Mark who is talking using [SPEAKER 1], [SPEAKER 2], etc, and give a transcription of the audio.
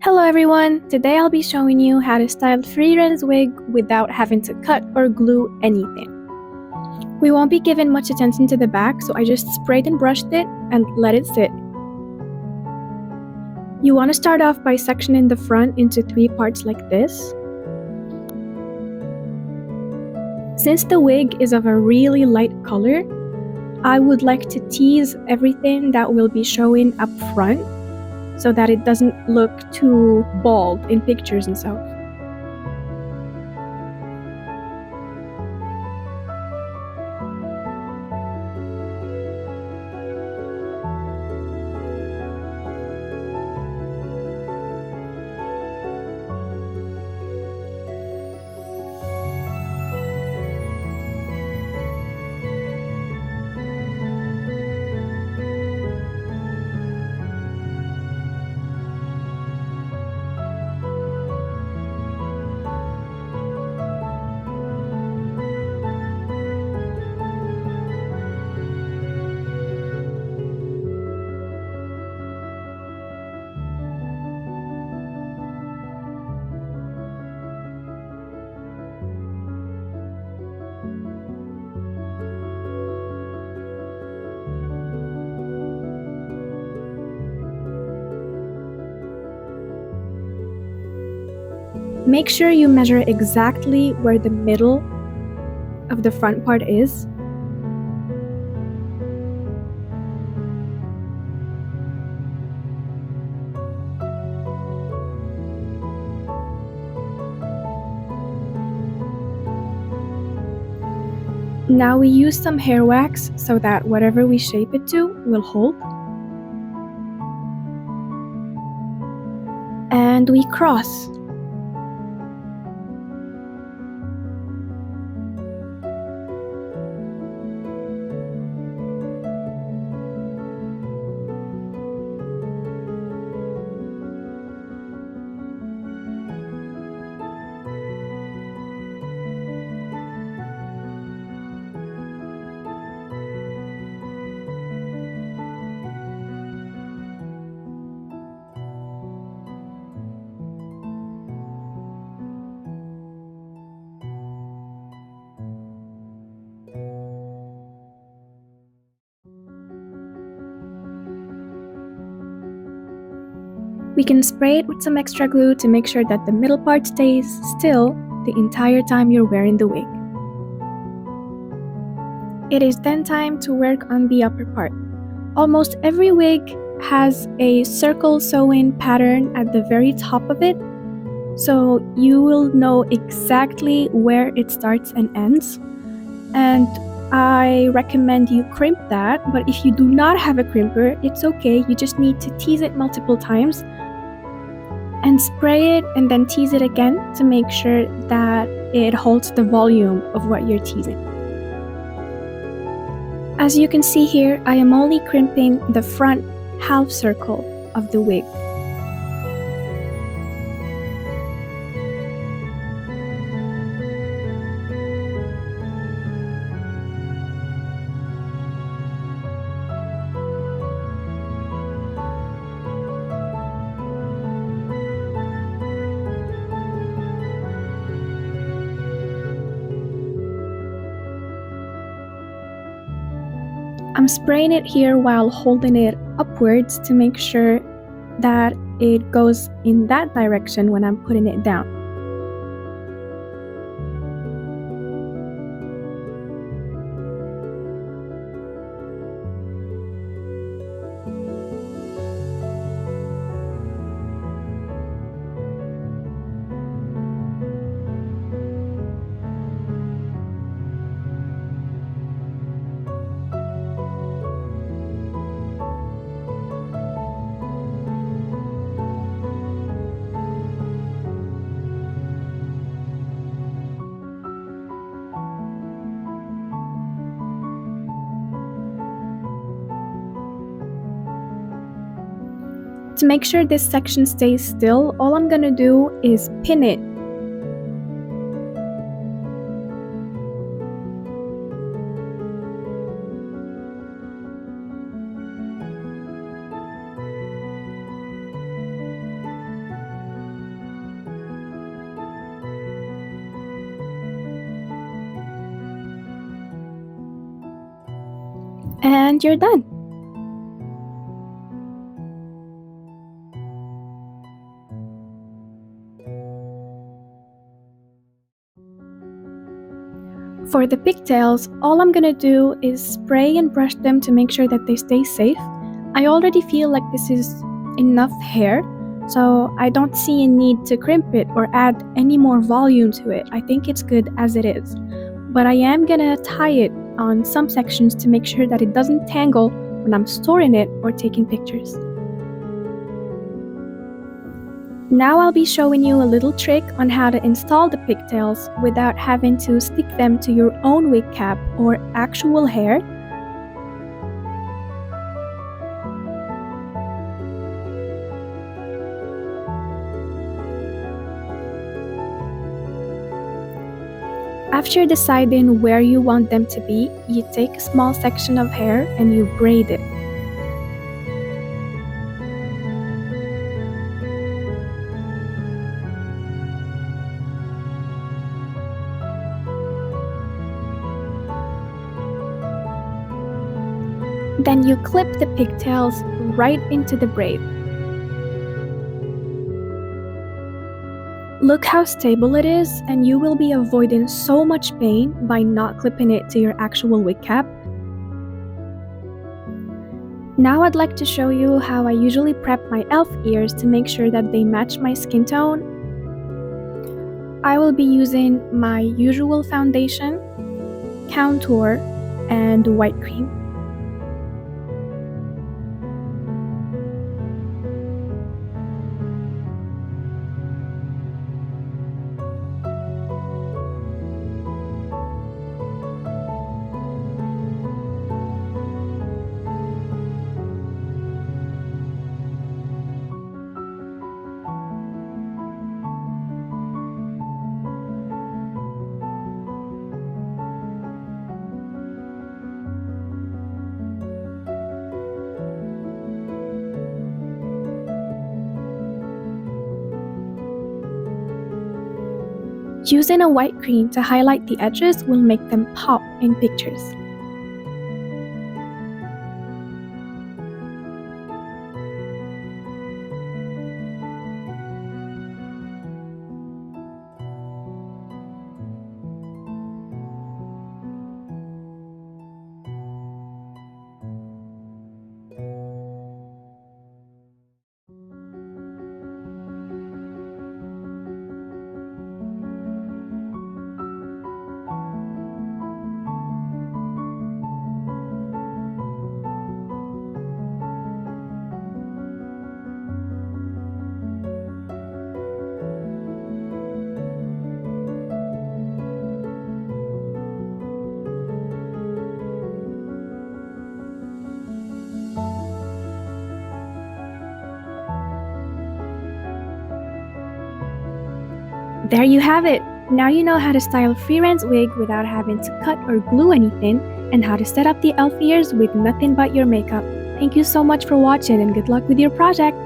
[SPEAKER 1] Hello everyone! Today I'll be showing you how to style Frieren's wig without having to cut or glue anything. We won't be giving much attention to the back, so I just sprayed and brushed it and let it sit. You want to start off by sectioning the front into 3 parts like this. Since the wig is of a really light color, I would like to tease everything that will be showing up front so that it doesn't look too bald in pictures and so. Make sure you measure exactly where the middle of the front part is. Now we use some hair wax so that whatever we shape it to will hold. And we cross. We can spray it with some extra glue to make sure that the middle part stays still the entire time you're wearing the wig. It is then time to work on the upper part. Almost every wig has a circle sewing pattern at the very top of it, so you will know exactly where it starts and ends. And I recommend you crimp that, but if you do not have a crimper, it's okay, you just need to tease it multiple times and spray it and then tease it again to make sure that it holds the volume of what you're teasing. As you can see here, I am only crimping the front half circle of the wig. I'm spraying it here while holding it upwards to make sure that it goes in that direction when I'm putting it down. To make sure this section stays still, all I'm gonna do is pin it. And you're done. For the pigtails, all I'm gonna do is spray and brush them to make sure that they stay safe. I already feel like this is enough hair, so I don't see a need to crimp it or add any more volume to it. I think it's good as it is. But I am gonna tie it on some sections to make sure that it doesn't tangle when I'm storing it or taking pictures. Now I'll be showing you a little trick on how to install the pigtails without having to stick them to your own wig cap or actual hair. After deciding where you want them to be, you take a small section of hair and you braid it. Then you clip the pigtails right into the braid. Look how stable it is, and you will be avoiding so much pain by not clipping it to your actual wig cap. Now I'd like to show you how I usually prep my elf ears to make sure that they match my skin tone. I will be using my usual foundation, contour, and white cream. Using a white cream to highlight the edges will make them pop in pictures. There you have it! Now you know how to style Frieren's wig without having to cut or glue anything, and how to set up the elf ears with nothing but your makeup. Thank you so much for watching and good luck with your project!